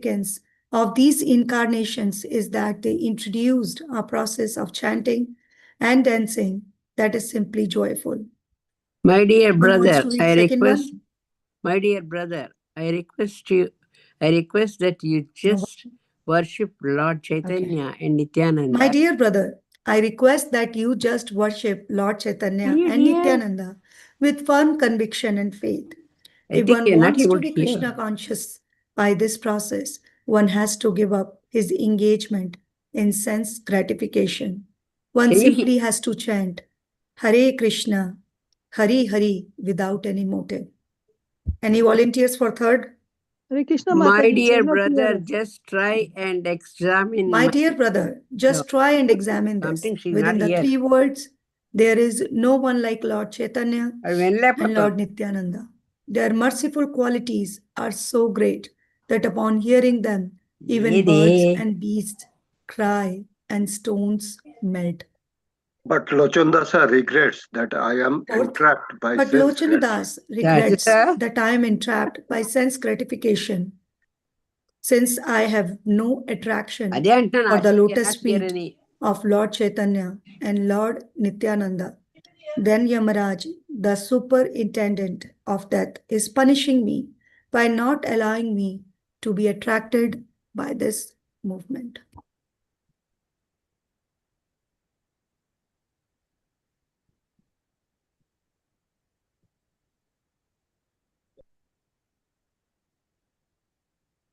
significance of these incarnations is that they introduced a process of chanting and dancing that is simply joyful. My dear Who wants brother, to read I second request, one? my dear brother, I request that you just worship Lord Chaitanya and Nityananda. My dear brother, I request that you just worship Lord Chaitanya you and hear? Nityananda with firm conviction and faith. I If think one you're not wants able to be to hear. Krishna conscious by this process, one has to give up his engagement in sense gratification. One Can you simply has to chant Hare Krishna, Hari Hari without any motive. Any volunteers for third? Hare Krishna My Mataji, dear cannot hear brother, us. just try and examine. My dear brother, just try and examine this. Something she's Within not the here. 3 words, there is no one like Lord Chaitanya and Lord Nityananda. Their merciful qualities are so great that upon hearing them, even birds and beasts cry and stones melt. But Lochandasa regrets that I am Fourth, entrapped by But sense Lochanadas regrets that I am entrapped by sense gratification, since I have no attraction for the lotus feet of Lord Chaitanya and Lord Nityananda. Then Yamaraj, the superintendent of death, is punishing me by not allowing me to be attracted by this movement.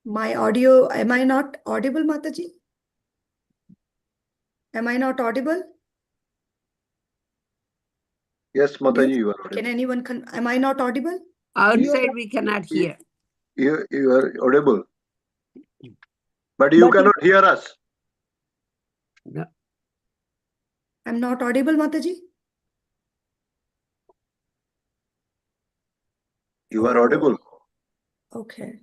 My audio, am I not audible, Mataji? Am I not audible? Yes, Mataji, you are audible. Can anyone, am I not audible? Outside we cannot hear. You are audible. But you cannot hear us. No. I'm not audible, Mataji? You are audible. Okay.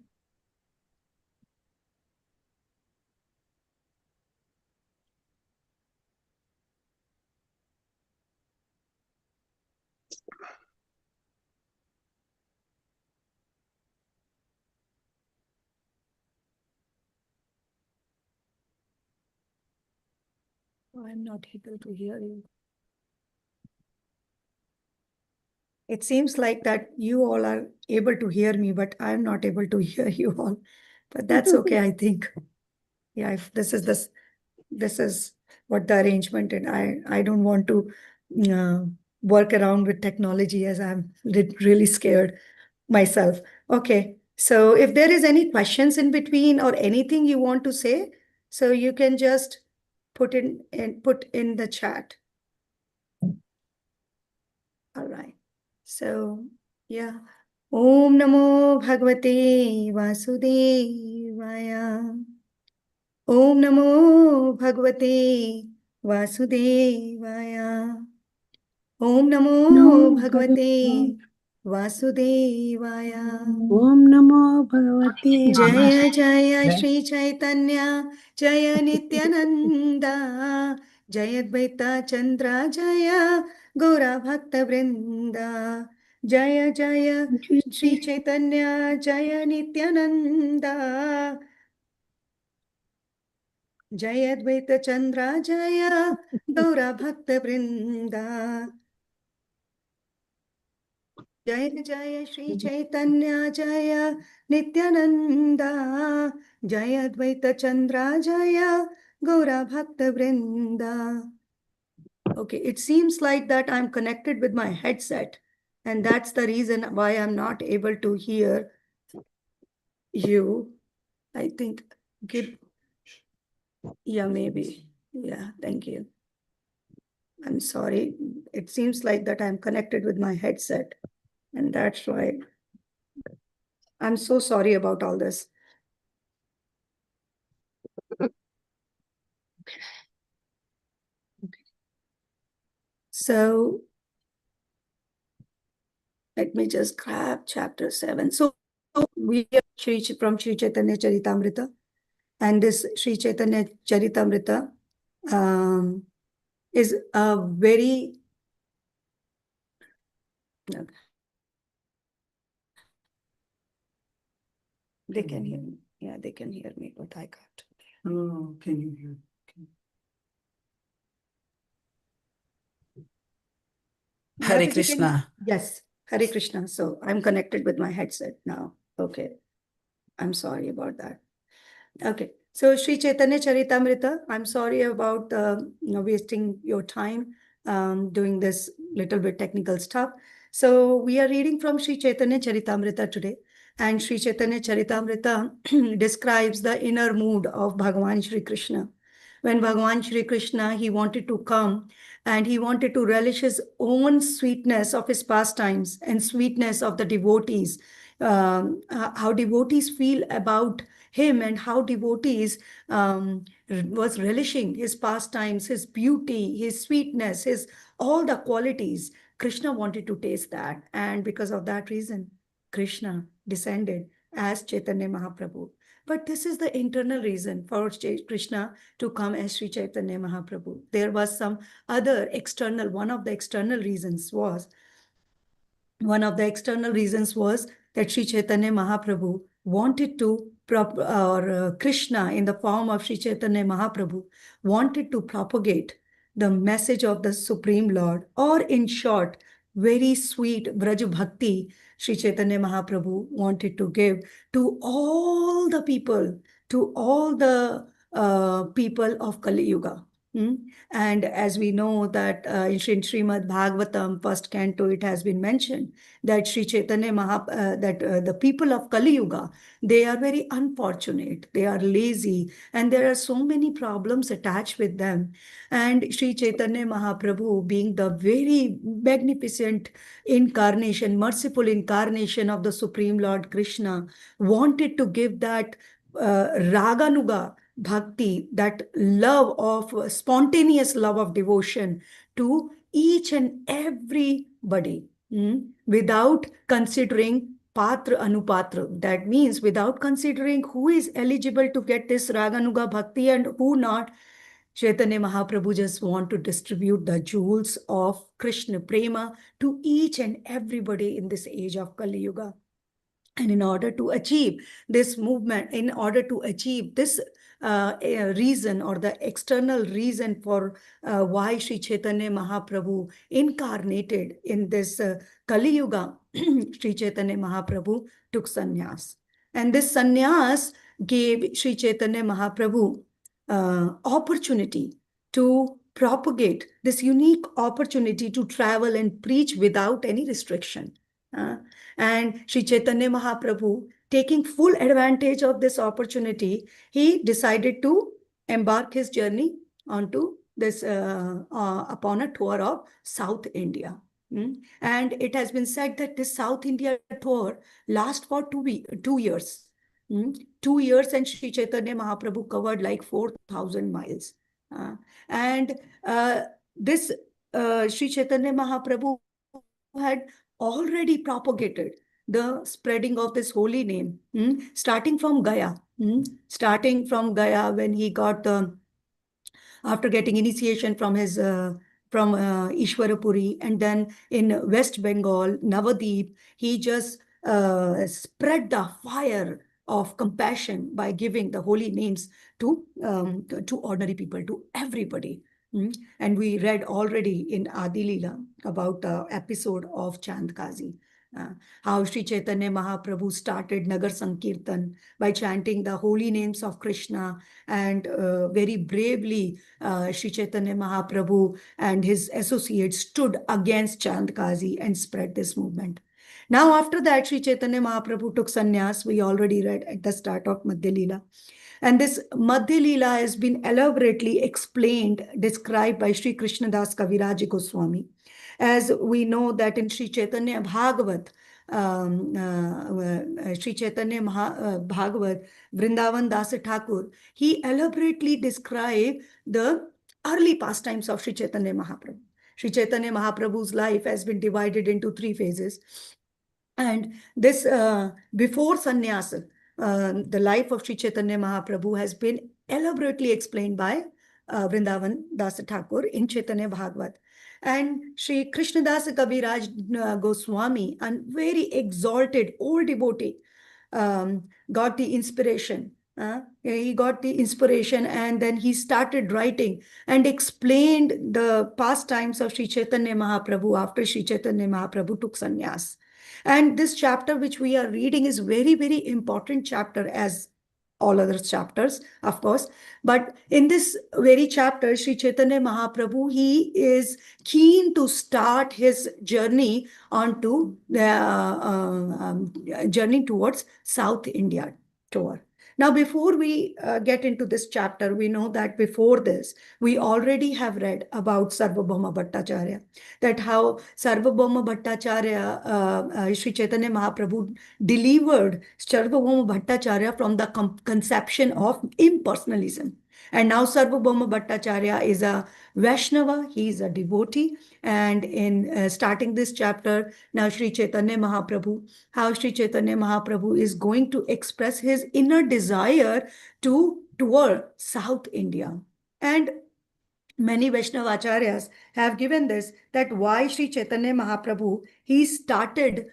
I'm not able to hear you. It seems like that you all are able to hear me, but I'm not able to hear you all. But that's okay, I think. Yeah, if this is what the arrangement, and I don't want to work around with technology as I'm really scared myself. Okay, so if there is any questions in between or anything you want to say, so you can just put in the chat. All right. So yeah. Om Namo Bhagavate Vasudevaya. Om Namo Bhagavate Vasudevaya. Om Namo Bhagavate Vasudevaya. Om Namo Bhagavate Jaya Jaya Shri Chaitanya Jaya Nityananda Jaya Advaita Chandra Jaya Gaura Bhakta Vrinda Jaya Jaya Shri Chaitanya Jaya Nityananda Jaya Advaita Chandra Jaya Gaura Bhakta Vrinda Jaya Jaya Shri Chaitanya Jaya Nityananda Jaya Advaita Chandra Jaya Gaura Bhakta Vrinda. Okay, it seems like that I'm connected with my headset, and that's the reason why I'm not able to hear you. I think, yeah, maybe. Yeah, thank you. I'm sorry. It seems like that I'm connected with my headset, and that's why I'm so sorry about all this. So let me just grab chapter 7. So we are from Sri Caitanya Caritamrita, and this Sri Caitanya Caritamrita is a very they can hear me. Yeah, they can hear me, but I can't. Oh, can you hear? Hare Madhavi ji, can you- Krishna. Yes, Hare Krishna. So I'm connected with my headset now. Okay. I'm sorry about that. Okay. So Sri Caitanya Caritamrita, I'm sorry about wasting your time doing this little bit technical stuff. So we are reading from Sri Caitanya Caritamrita today. And Sri Chaitanya Charitamrita describes the inner mood of Bhagavan Shri Krishna. When Bhagavan Shri Krishna, he wanted to come and he wanted to relish his own sweetness of his pastimes and sweetness of the devotees, how devotees feel about him and how devotees was relishing his pastimes, his beauty, his sweetness, his all the qualities. Krishna wanted to taste that, and because of that reason, Krishna descended as Chaitanya Mahaprabhu. But this is the internal reason for Krishna to come as Sri Chaitanya Mahaprabhu. There was some other external, one of the external reasons was that Sri Chaitanya Mahaprabhu wanted to, Krishna in the form of Sri Chaitanya Mahaprabhu wanted to propagate the message of the Supreme Lord, or in short, very sweet Braj Bhakti Sri Chaitanya Mahaprabhu wanted to give to all the people, to all the people of Kali Yuga. And as we know that in Srimad Bhagavatam, first canto, it has been mentioned that Sri Chaitanya the people of Kali Yuga, they are very unfortunate, they are lazy, and there are so many problems attached with them. And Sri Chaitanya Mahaprabhu, being the very magnificent incarnation, merciful incarnation of the Supreme Lord Krishna, wanted to give that Raganuga bhakti, that love of spontaneous love of devotion to each and everybody, without considering patra anupatra. That means without considering who is eligible to get this Raganuga bhakti and who not. Chaitanya Mahaprabhu just want to distribute the jewels of Krishna prema to each and everybody in this age of Kali Yuga. And in order to achieve this movement, in order to achieve this reason, or the external reason for why Sri Chaitanya Mahaprabhu incarnated in this Kali Yuga, Sri Chaitanya Mahaprabhu took sannyas. And this sannyas gave Sri Chaitanya Mahaprabhu opportunity to propagate, this unique opportunity to travel and preach without any restriction. And Sri Chaitanya Mahaprabhu, taking full advantage of this opportunity, he decided to embark his journey onto this upon a tour of South India. And it has been said that this South India tour lasts for 2 years. 2 years, and Sri Chaitanya Mahaprabhu covered like 4,000 miles. And this Sri Chaitanya Mahaprabhu had already propagated the spreading of this holy name, starting from Gaya, when he got after getting initiation from his Ishwarapuri, and then in West Bengal, Navadip, he just spread the fire of compassion by giving the holy names to ordinary people, to everybody. And we read already in Adi Leela about the episode of Chand Kazi. How Sri Chaitanya Mahaprabhu started Nagar Sankirtan by chanting the holy names of Krishna, and very bravely Sri Chaitanya Mahaprabhu and his associates stood against Chand Kazi and spread this movement. Now after that, Sri Chaitanya Mahaprabhu took sannyas, we already read at the start of Madhya Leela. And this Madhya Leela has been elaborately explained, described by Sri Krishnadas Kaviraj Goswami. As we know that in Sri Chaitanya Bhagavat, Sri Chaitanya Bhagavat, Vrindavan Dasa Thakur, he elaborately described the early pastimes of Sri Chaitanya Mahaprabhu. Sri Chaitanya Mahaprabhu's life has been divided into 3 phases. And this, before sannyasa, the life of Sri Chaitanya Mahaprabhu has been elaborately explained by Vrindavan Dasa Thakur in Chaitanya Bhagavat. And Sri Krishnadas Kaviraj Goswami, a very exalted old devotee, got the inspiration. He got the inspiration and then he started writing and explained the pastimes of Sri Chaitanya Mahaprabhu after Sri Chaitanya Mahaprabhu took sannyas. And this chapter which we are reading is very, very important chapter as all other chapters, of course. But in this very chapter, Sri Chaitanya Mahaprabhu, he is keen to start his journey onto the journey towards South India tour. Now, before we get into this chapter, we know that before this, we already have read about Sarvabhauma Bhattacharya, that how Sarvabhauma Bhattacharya, Sri Chaitanya Mahaprabhu delivered Sarvabhauma Bhattacharya from the conception of impersonalism. And now Sarvabhauma Bhattacharya is a Vaishnava, he is a devotee. And in starting this chapter, now Sri Chaitanya Mahaprabhu, how Sri Chaitanya Mahaprabhu is going to express his inner desire to tour South India. And many Vaishnava Acharyas have given this, that why Sri Chaitanya Mahaprabhu, he started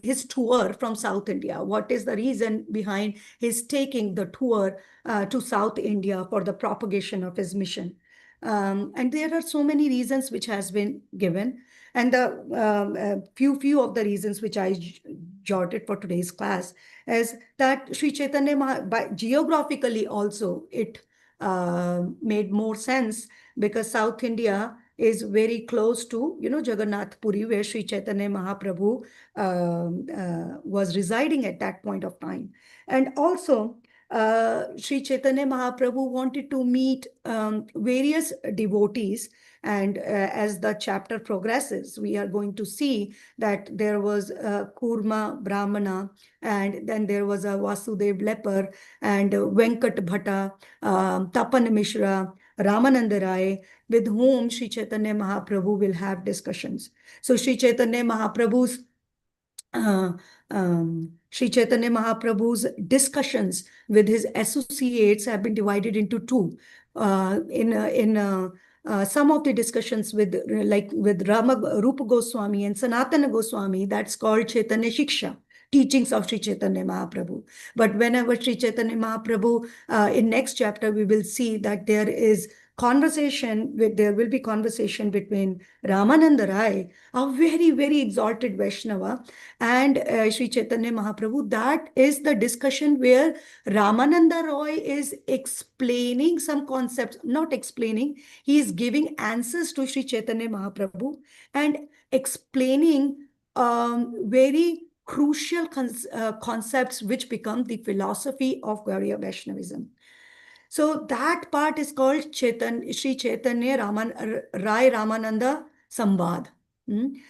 his tour from South India. What is the reason behind his taking the tour to South India for the propagation of his mission? And there are so many reasons which has been given. And the few of the reasons which I jotted for today's class is that Sri Chaitanya, geographically also, it made more sense because South India is very close to, Jagannath Puri, where Sri Chaitanya Mahaprabhu was residing at that point of time. And also, Sri Chaitanya Mahaprabhu wanted to meet various devotees. And as the chapter progresses, we are going to see that there was Kurma Brahmana, and then there was a Vasudev leper, and Venkat Bhatta, Tapan Mishra, Ramananda Rai, with whom Sri Chaitanya Mahaprabhu will have discussions. So Sri Chaitanya Mahaprabhu's discussions with his associates have been divided into two. Some of the discussions with Rupa Goswami and Sanatana Goswami, that's called Chaitanya Shiksha, teachings of Sri Chaitanya Mahaprabhu. But whenever Sri Chaitanya Mahaprabhu, in next chapter, we will see that there will be conversation between Ramananda Rai, a very, very exalted Vaishnava, and Sri Chaitanya Mahaprabhu. That is the discussion where Ramananda Roy is explaining some concepts, not explaining, he is giving answers to Sri Chaitanya Mahaprabhu and explaining very crucial concepts which become the philosophy of Gaudiya Vaishnavism. So that part is called Sri Chaitanya Rai Ramananda Samvad.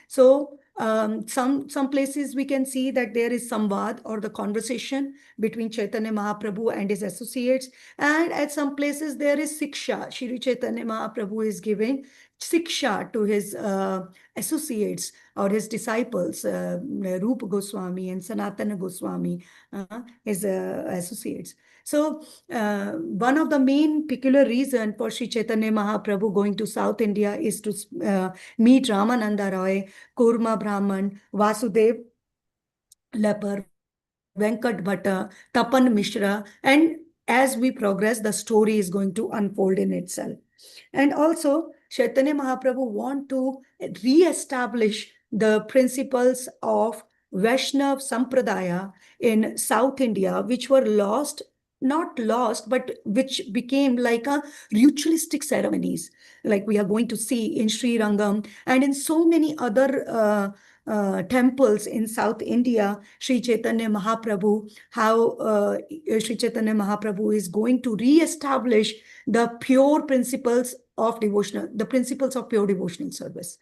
So some places we can see that there is samvad, or the conversation between Chaitanya Mahaprabhu and his associates. And at some places there is siksha. Sri Chaitanya Mahaprabhu is giving siksha to his associates or his disciples, Rupa Goswami and Sanatana Goswami, his associates. So one of the main peculiar reason for Sri Chaitanya Mahaprabhu going to South India is to meet Ramananda Roy, Kurma Brahman, Vasudev leper, Venkat Bhatta, Tapan Mishra, and as we progress, the story is going to unfold in itself. And also, Chaitanya Mahaprabhu want to re-establish the principles of Vaishnav Sampradaya in South India, which were not lost, but which became like a ritualistic ceremonies, like we are going to see in Sri Rangam and in so many other temples in South India. Sri Chaitanya Mahaprabhu, how Sri Chaitanya Mahaprabhu is going to re-establish the pure principles of the principles of pure devotional service.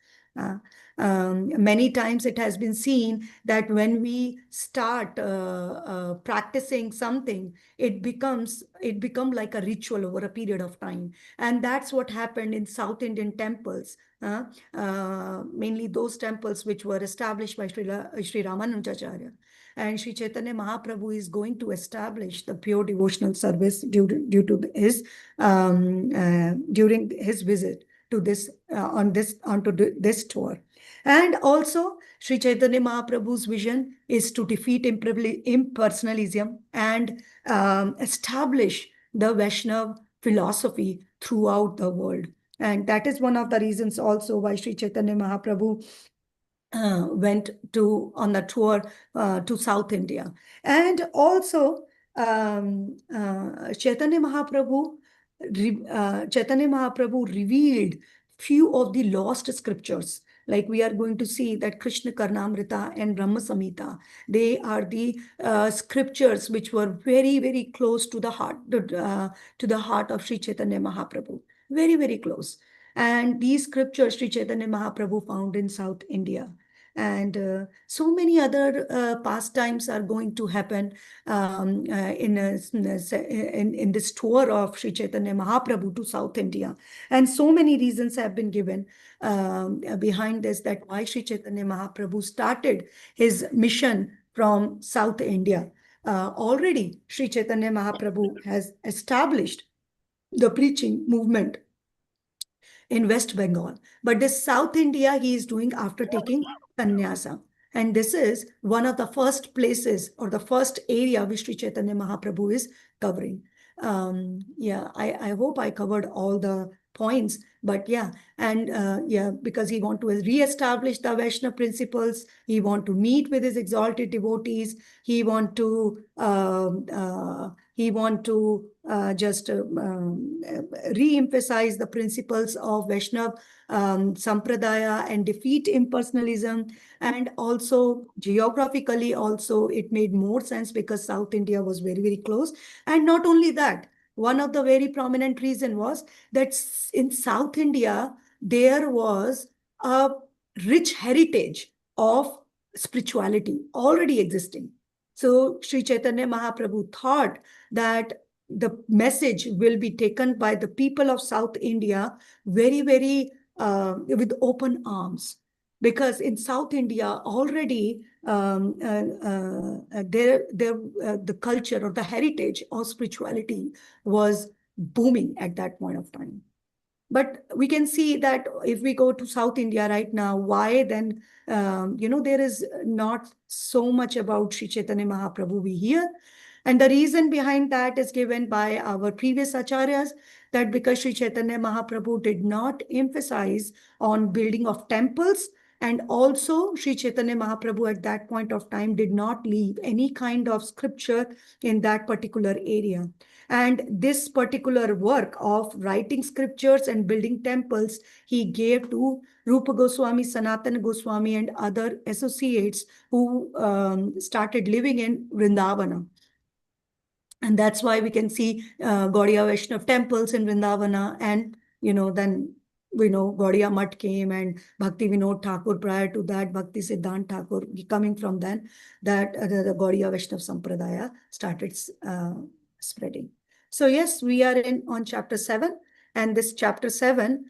Many times it has been seen that when we start practicing something, it become like a ritual over a period of time. And that's what happened in South Indian temples, mainly those temples which were established by Sri Ramanujacharya. And Sri Chaitanya Mahaprabhu is going to establish the pure devotional service due to his during his visit to this onto this tour. And also, Sri Chaitanya Mahaprabhu's vision is to defeat impersonalism and establish the Vaishnav philosophy throughout the world. And that is one of the reasons also why Sri Chaitanya Mahaprabhu went on the tour to South India. And also, Chaitanya Mahaprabhu revealed few of the lost scriptures. Like we are going to see that Krishna Karnamrita and Brahma Samhita, they are the scriptures which were very, very close to the heart of Sri Chaitanya Mahaprabhu. Very, very close. And these scriptures Sri Chaitanya Mahaprabhu found in South India. And so many other pastimes are going to happen in this tour of Sri Chaitanya Mahaprabhu to South India. And so many reasons have been given behind this, that why Sri Chaitanya Mahaprabhu started his mission from South India. Already Sri Chaitanya Mahaprabhu has established the preaching movement in West Bengal. But this South India he is doing after taking sannyasa. And this is one of the first places or the first area which Sri Chaitanya Mahaprabhu is covering. Yeah, I hope I covered all the points, but yeah, and yeah, because he want to re-establish the Vaishnava principles, he want to meet with his exalted devotees, he want to just re-emphasize the principles of Vaishnava Sampradaya and defeat impersonalism. And also geographically also it made more sense because South India was very, very close. And not only that, one of the very prominent reason was that in South India, there was a rich heritage of spirituality already existing. So Sri Chaitanya Mahaprabhu thought that the message will be taken by the people of South India very, very with open arms. Because in South India already the culture or the heritage of spirituality was booming at that point of time. But we can see that if we go to South India right now, why then, there is not so much about Sri Chaitanya Mahaprabhu we hear. And the reason behind that is given by our previous acharyas, that because Sri Chaitanya Mahaprabhu did not emphasize on building of temples, and also Sri Chaitanya Mahaprabhu at that point of time did not leave any kind of scripture in that particular area. And this particular work of writing scriptures and building temples, he gave to Rupa Goswami, Sanatana Goswami, and other associates who started living in Vrindavana. And that's why we can see Gaudiya Vaishnav temples in Vrindavana. And, then we know Gaudiya Mutt came, and Bhakti Vinod Thakur prior to that, Bhakti Siddhant Thakur coming from then, that the Gaudiya Vaishnav Sampradaya started spreading. So yes, we are on chapter 7. And this chapter 7,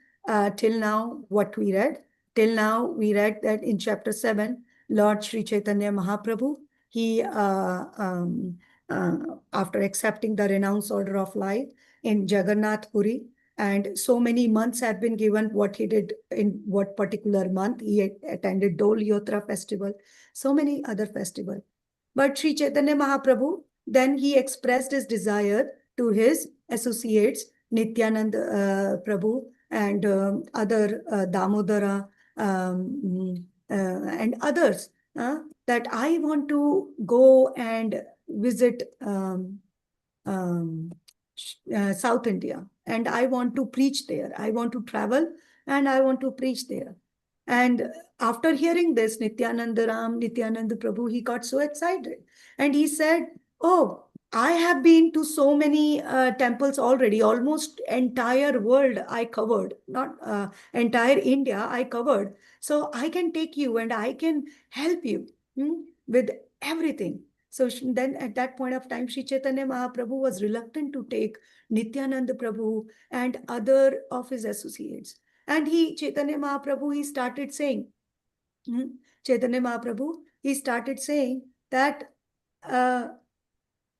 till now, what we read? Till now, we read that in chapter 7, Lord Sri Chaitanya Mahaprabhu, he after accepting the renounce order of life in Jagannath Puri, and so many months have been given what he did in what particular month. He attended Dol Yotra festival, so many other festivals. But Sri Chaitanya Mahaprabhu, then he expressed his desire to his associates, Nityananda Prabhu and other Damodara and others, that I want to go and visit South India, and I want to preach there. I want to travel and I want to preach there. And after hearing this, Nityananda Prabhu, he got so excited. And he said, oh, I have been to so many temples already, almost entire world I covered, not entire India I covered. So I can take you and I can help you with everything. So then at that point of time, Sri Chaitanya Mahaprabhu was reluctant to take Nityananda Prabhu and other of his associates. And Chaitanya Mahaprabhu, he started saying, Chaitanya Mahaprabhu, he started saying that, Chaitanya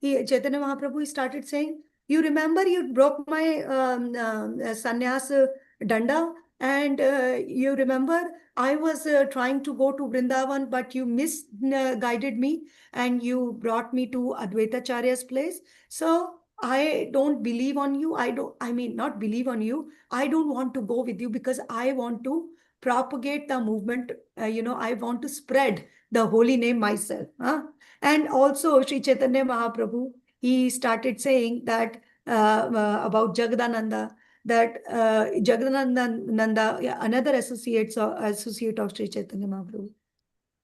Mahaprabhu, he started saying, you remember you broke my sannyas danda And you remember, I was trying to go to Vrindavan, but you misguided me and you brought me to Advaitacharya's place. So I don't believe on you. I mean, not believe on you. I don't want to go with you because I want to propagate the movement. I want to spread the holy name myself. Huh? And also, Sri Chaitanya Mahaprabhu, he started saying that about Jagadananda, that Jagadananda, yeah, another associate of Sri Chaitanya Mahaprabhu,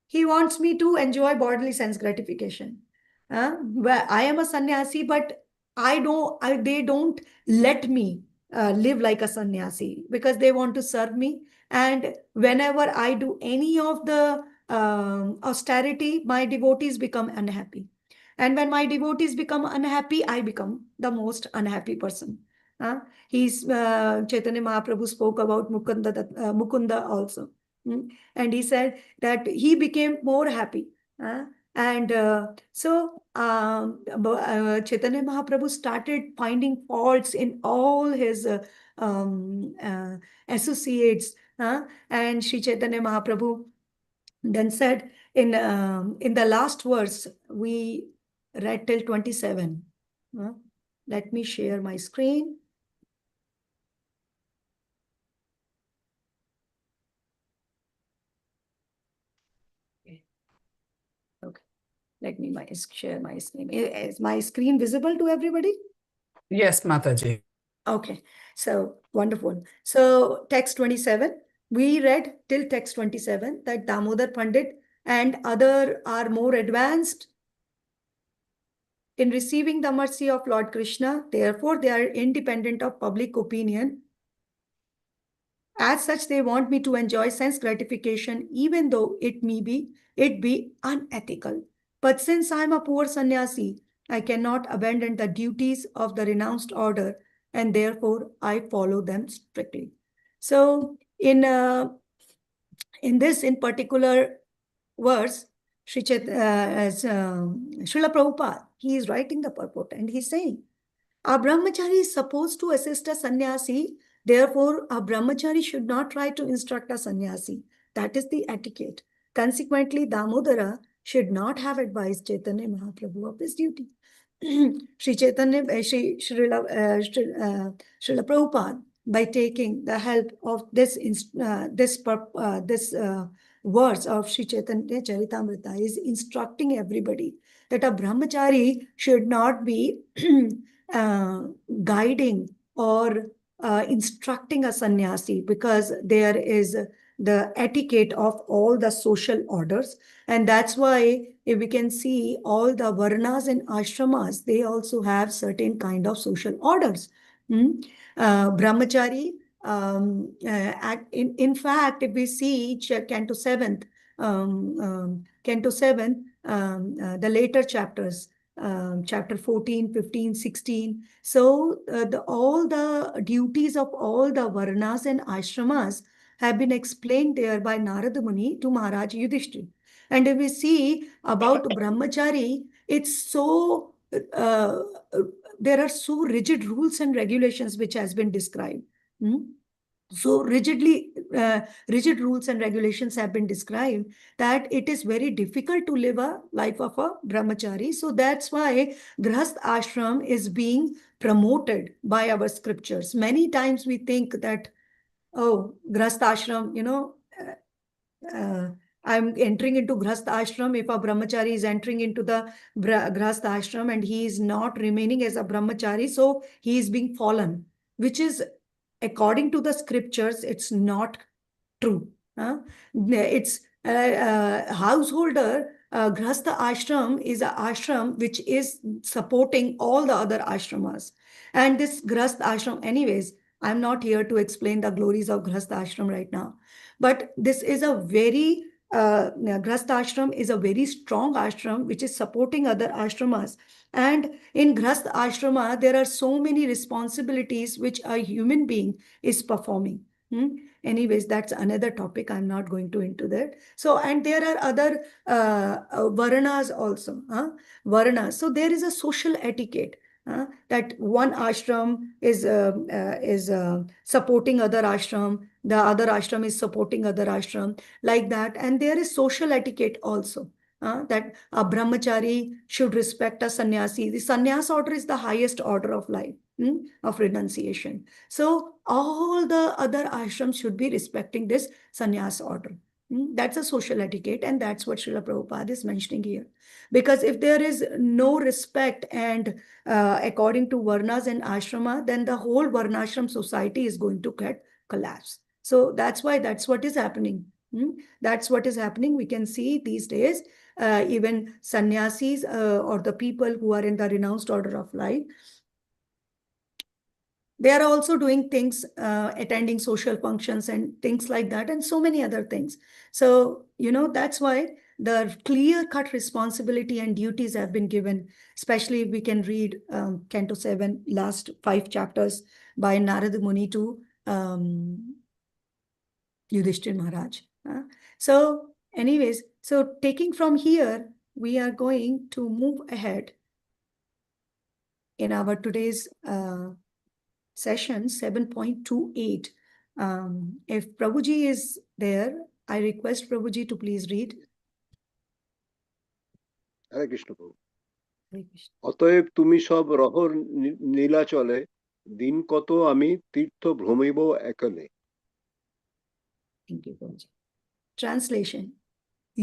he wants me to enjoy bodily sense gratification. Where I am a sannyasi, but they don't let me live like a sannyasi because they want to serve me. And whenever I do any of the austerity, my devotees become unhappy. And when my devotees become unhappy, I become the most unhappy person. Chaitanya Mahaprabhu spoke about Mukunda also. And he said that he became more happy. And Chaitanya Mahaprabhu started finding faults in all his associates. And Sri Chaitanya Mahaprabhu then said in the last verse, we read till 27. Let me share my screen. Okay. Let me share my screen. Is my screen visible to everybody? Yes, Mataji. Okay, so wonderful. So text 27, we read till text 27 that Damodar Pandit and other are more advanced in receiving the mercy of Lord Krishna. Therefore, they are independent of public opinion. As such, they want me to enjoy sense gratification, even though it be unethical. But since I am a poor sannyasi, I cannot abandon the duties of the renounced order, and therefore I follow them strictly. So, in this in particular verse, Srila Prabhupada, he is writing the purport, and he's saying, a brahmachari is supposed to assist a sannyasi. Therefore, a brahmachari should not try to instruct a sannyasi. That is the etiquette. Consequently, Damodara should not have advised Chaitanya Mahaprabhu of his duty. Sri Chaitanya, Srila Prabhupada, by taking the help of this words of Sri Caitanya Caritamrita, is instructing everybody that a brahmachari should not be guiding or instructing a sannyasi, because there is the etiquette of all the social orders. And that's why if we can see all the varnas and ashramas, they also have certain kind of social orders. Brahmachari, in fact, if we see Canto 7th, the later chapters, chapter 14, 15, 16. So all the duties of all the varnas and ashramas have been explained there by Narada Muni to Maharaj Yudhishthira. And if we see about brahmachari, it's so, there are so rigid rules and regulations which has been described. So rigid rules and regulations have been described that it is very difficult to live a life of a brahmachari. So that's why Grahast Ashram is being promoted by our scriptures. Many times we think that, oh, Grahast Ashram, I'm entering into Grahast Ashram. If a brahmachari is entering into the Grahast Ashram and he is not remaining as a brahmachari, so he is being fallen, which is, according to the scriptures, it's not true. It's householder. Grahastha ashram is an ashram which is supporting all the other ashramas. And this Grahastha ashram, anyways, I'm not here to explain the glories of Grahastha ashram right now. But this is a very, Grahastha ashram is a very strong ashram which is supporting other ashramas. And in Grahastha ashrama, there are so many responsibilities which a human being is performing. Anyways, that's another topic. I'm not going to into that. So, and there are other varnas also. Varnas. So there is a social etiquette. that one ashram is supporting other ashram, the other ashram is supporting other ashram, like that. And there is social etiquette also, that a brahmachari should respect a sannyasi. The sannyas order is the highest order of life, of renunciation. So all the other ashrams should be respecting this sannyas order. That's a social etiquette, and that's what Srila Prabhupada is mentioning here. Because if there is no respect and according to varnas and ashrama, then the whole varnashram society is going to get collapse. So that's why that's what is happening. That's what is happening. We can see these days, even sannyasis or the people who are in the renounced order of life, they are also doing things, attending social functions and things like that, and so many other things. So, that's why the clear-cut responsibility and duties have been given, especially if we can read Canto 7, last 5 chapters by Narada Muni to Yudhishthir Maharaj. So anyways, so taking from here, we are going to move ahead in our today's session 7.28. If Prabhuji is there, I request Prabhuji to please read. Hare Krishna Prabhu. Hare Krishna. অতএব তুমি সব রহর নীলাচলে দিন কত আমি তীর্থ ভ্রমিব একলে. Thank you, Prabhuji. Translation.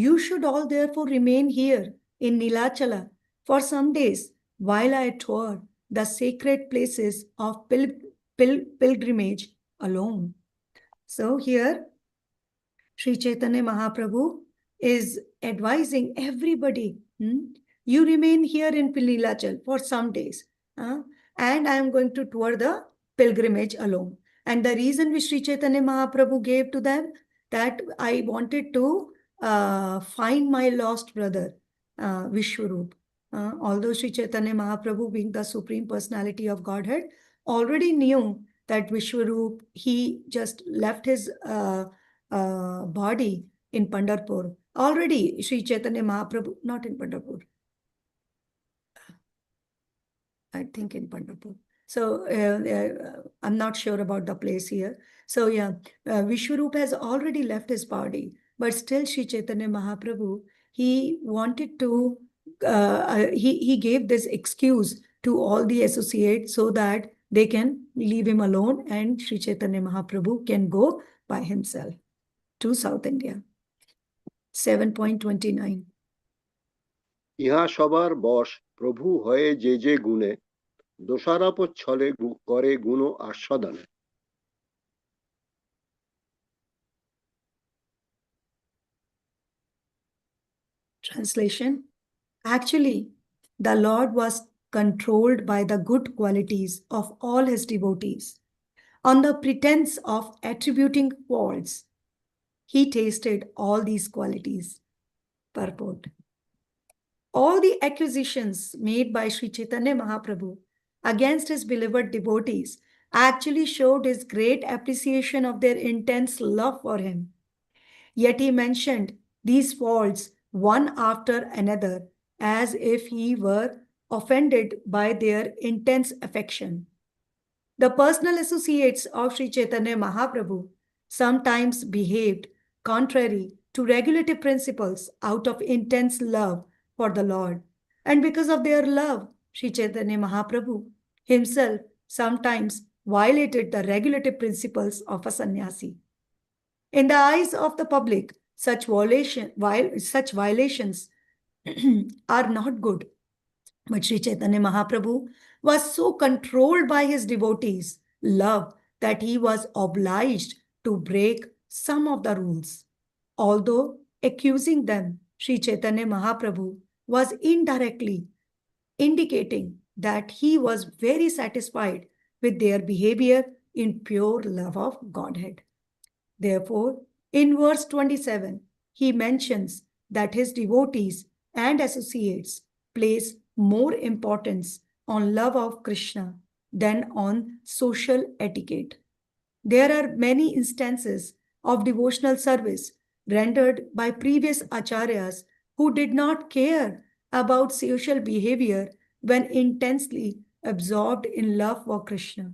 You should all therefore remain here in Nilachala for some days while I tour the sacred places of pilgrimage alone. So here, Sri Chaitanya Mahaprabhu is advising everybody, you remain here in Nilachal for some days, and I am going to tour the pilgrimage alone. And the reason which Sri Chaitanya Mahaprabhu gave to them, that I wanted to find my lost brother, Vishwarup. Although Sri Chaitanya Mahaprabhu, being the Supreme Personality of Godhead, already knew that Vishwarup, he just left his body in Pandharpur. Already Sri Chaitanya Mahaprabhu, not in Pandharpur, I think in Pandharpur. So I'm not sure about the place here. So yeah, Vishwarup has already left his body, but still Sri Chaitanya Mahaprabhu, he wanted to, he gave this excuse to all the associates so that they can leave him alone and Sri Chaitanya Mahaprabhu can go by himself to South India. 7.29. ইহা সবার বশ প্রভু হয়ে যে যে গুণে দোষারোপ ছলে করে গুণ আস্বাদনে. Translation. Actually, the Lord was controlled by the good qualities of all his devotees. On the pretense of attributing faults, he tasted all these qualities. Purport. All the accusations made by Sri Chaitanya Mahaprabhu against his beloved devotees actually showed his great appreciation of their intense love for him. Yet he mentioned these faults one after another as if he were offended by their intense affection. The personal associates of Sri Chaitanya Mahaprabhu sometimes behaved contrary to regulative principles out of intense love for the Lord. And because of their love, Sri Chaitanya Mahaprabhu himself sometimes violated the regulative principles of a sannyasi. In the eyes of the public, such violations are not good. But Sri Chaitanya Mahaprabhu was so controlled by his devotees' love that he was obliged to break some of the rules. Although accusing them, Sri Chaitanya Mahaprabhu was indirectly indicating that he was very satisfied with their behavior in pure love of Godhead. Therefore, in verse 27, he mentions that his devotees and associates place more importance on love of Krishna than on social etiquette. There are many instances of devotional service rendered by previous acharyas who did not care about social behavior when intensely absorbed in love for Krishna.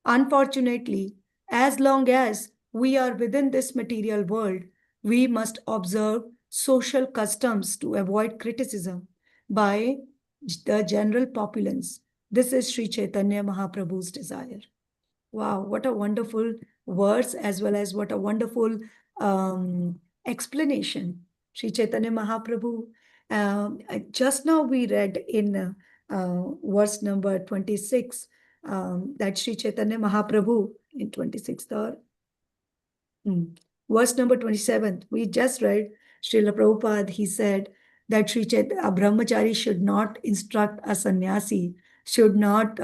Unfortunately, as long as we are within this material world, we must observe social customs to avoid criticism by the general populace. This is Sri Chaitanya Mahaprabhu's desire. Wow, what a wonderful words, as well as what a wonderful explanation. Sri Chaitanya Mahaprabhu, just now we read in verse number 26, that Sri Chaitanya Mahaprabhu in 26th or verse number 27, we just read Srila Prabhupada, he said that a brahmachari should not instruct a sannyasi, should not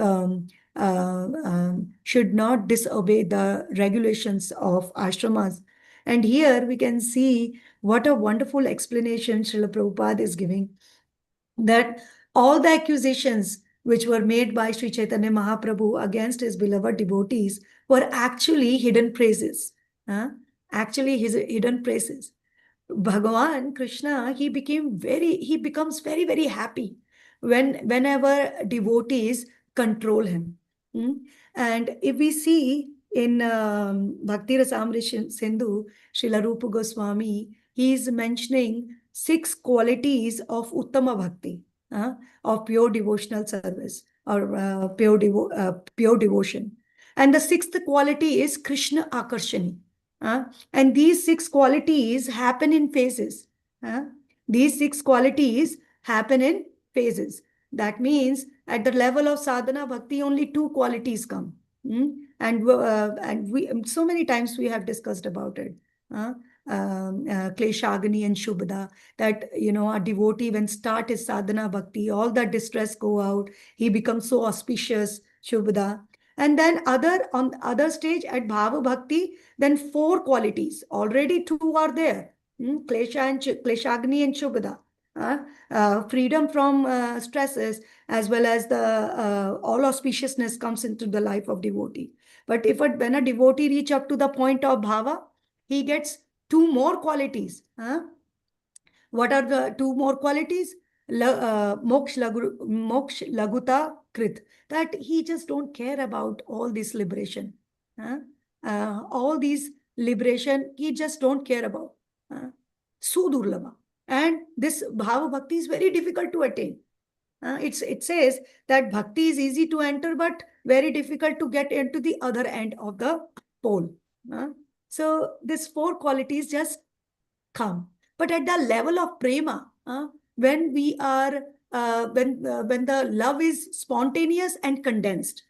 disobey the regulations of ashramas. And here we can see what a wonderful explanation Srila Prabhupada is giving, that all the accusations which were made by Sri Chaitanya Mahaprabhu against his beloved devotees were actually hidden praises. Actually, his hidden praises. Bhagavan Krishna, he becomes very, very happy whenever devotees control him. And if we see in Bhakti Rasamrita Sindhu, Srila Rupa Goswami, he is mentioning 6 qualities of Uttama Bhakti, of pure devotional service or pure devotion. And the 6th quality is Krishna Akarshani. And these 6 qualities happen in phases. These 6 qualities happen in phases. That means at the level of sadhana bhakti, only 2 qualities come. And we so many times we have discussed about it. Kleshagni and Shubhada, that a devotee when start his sadhana bhakti, all that distress go out, he becomes so auspicious, Shubhada. And then on other stage at Bhava Bhakti, then 4 qualities. Already 2 are there. Kleshagni and Shubhada. Freedom from stresses, as well as the all auspiciousness comes into the life of devotee. But when a devotee reach up to the point of Bhava, he gets 2 more qualities. What are the 2 more qualities? Moksha Laguta Krit. That he just don't care about all this liberation. All these liberation, he just don't care about. Sudurlabha. And this Bhava Bhakti is very difficult to attain. It says that Bhakti is easy to enter, but very difficult to get into the other end of the pole. So these 4 qualities just come. But at the level of prema, when we are when the love is spontaneous and condensed,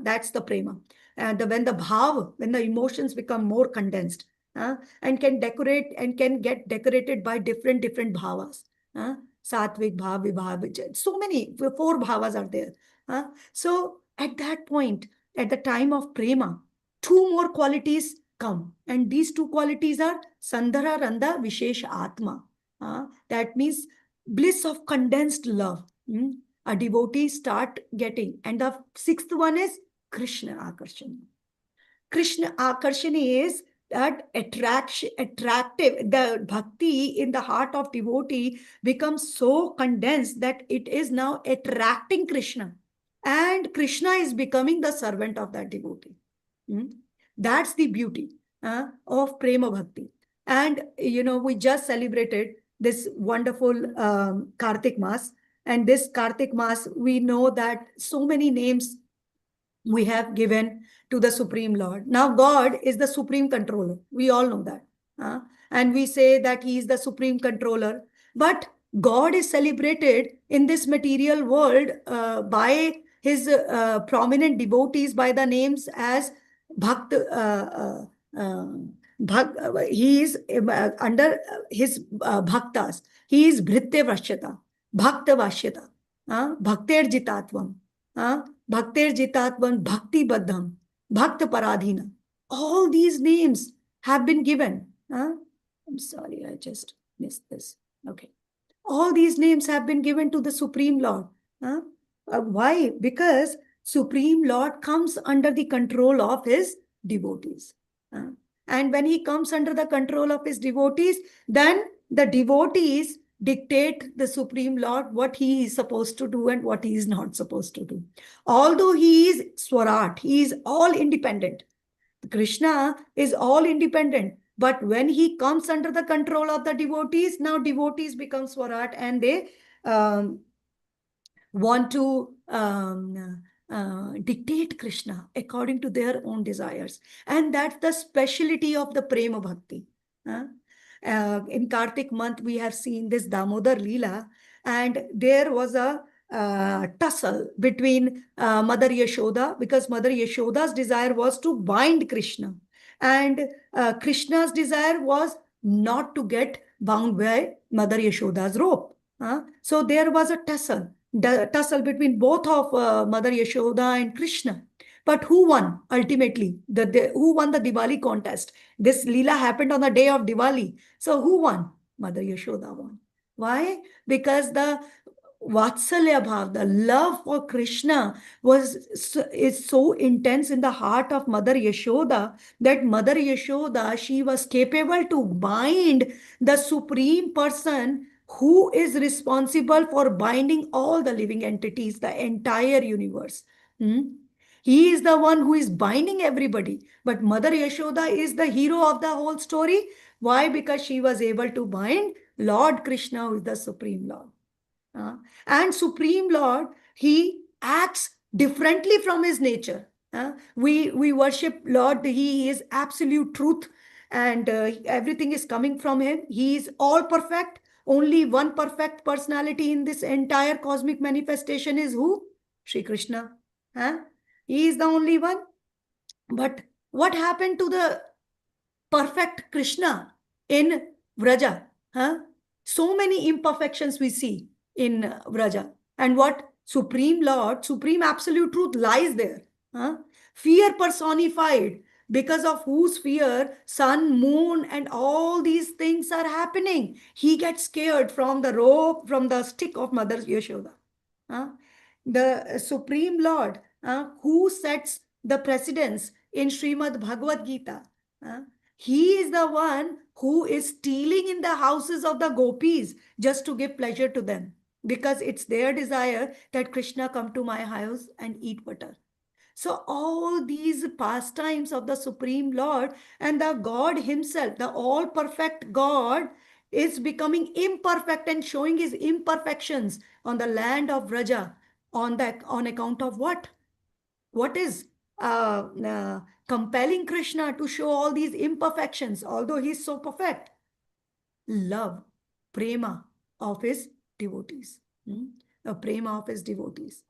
that's the prema. When the emotions become more condensed, and can get decorated by different bhavas. Satvik, bhav, vibhav, so many 4 bhavas are there. So at that point, at the time of prema, 2 more qualities come, and these 2 qualities are Sandhara Randa Vishesh Atma. That means bliss of condensed love. A devotee start getting. And the 6th one is Krishna Akarshani. Krishna Akarshani is that attractive. The bhakti in the heart of devotee becomes so condensed that it is now attracting Krishna. And Krishna is becoming the servant of that devotee. That's the beauty of Prema Bhakti. And, we just celebrated this wonderful Kartik Mass. And this Kartik Mass, we know that so many names we have given to the Supreme Lord. Now, God is the Supreme Controller. We all know that. And we say that He is the Supreme Controller. But God is celebrated in this material world by His prominent devotees by the names as Bhakt. He is under his bhaktas. He is Bhritte Vashyata, Bhakta Vashyata, Bhakter Jitatvam, Bhakter Jitatvam, Bhakti Baddham, Bhakta Paradhina. All these names have been given. I'm sorry, I just missed this. Okay. All these names have been given to the Supreme Lord. Why? Because Supreme Lord comes under the control of His devotees. And when He comes under the control of His devotees, then the devotees dictate the Supreme Lord what he is supposed to do and what he is not supposed to do. Although he is Swarat, he is all independent. Krishna is all independent. But when he comes under the control of the devotees, now devotees become Swarat and they want to dictate Krishna according to their own desires. And that's the speciality of the Prema Bhakti. In Kartik month, we have seen this Damodar Leela, and there was a tussle between Mother Yashoda, because Mother Yashoda's desire was to bind Krishna, and Krishna's desire was not to get bound by Mother Yashoda's rope. So there was a tussle between both of Mother Yashoda and Krishna. But who won ultimately? Who won the Diwali contest? This Leela happened on the day of Diwali. So who won? Mother Yashoda won. Why? Because the Vatsalya Bhav, the love for Krishna is so intense in the heart of Mother Yashoda that Mother Yashoda, she was capable to bind the Supreme Person who is responsible for binding all the living entities, the entire universe. He is the one who is binding everybody. But Mother Yashoda is the hero of the whole story. Why? Because she was able to bind Lord Krishna, who is the Supreme Lord. And Supreme Lord, he acts differently from his nature. We worship Lord, he is absolute truth, and everything is coming from him. He is all perfect. Only one perfect personality in this entire cosmic manifestation is who? Shri Krishna. He is the only one. But what happened to the perfect Krishna in Vraja? So many imperfections we see in Vraja. And what? Supreme Lord, Supreme Absolute Truth lies there. Fear personified. Because of whose fear, sun, moon, and all these things are happening. He gets scared from the rope, from the stick of Mother Yashoda. The Supreme Lord, who sets the precedence in Srimad Bhagavad Gita, he is the one who is stealing in the houses of the gopis just to give pleasure to them, because it's their desire that Krishna come to my house and eat butter. So all these pastimes of the Supreme Lord and the God himself, the all-perfect God, is becoming imperfect and showing his imperfections on the land of Vraja. On account of what? What is compelling Krishna to show all these imperfections, although he's so perfect? Love, prema of his devotees. A prema of his devotees,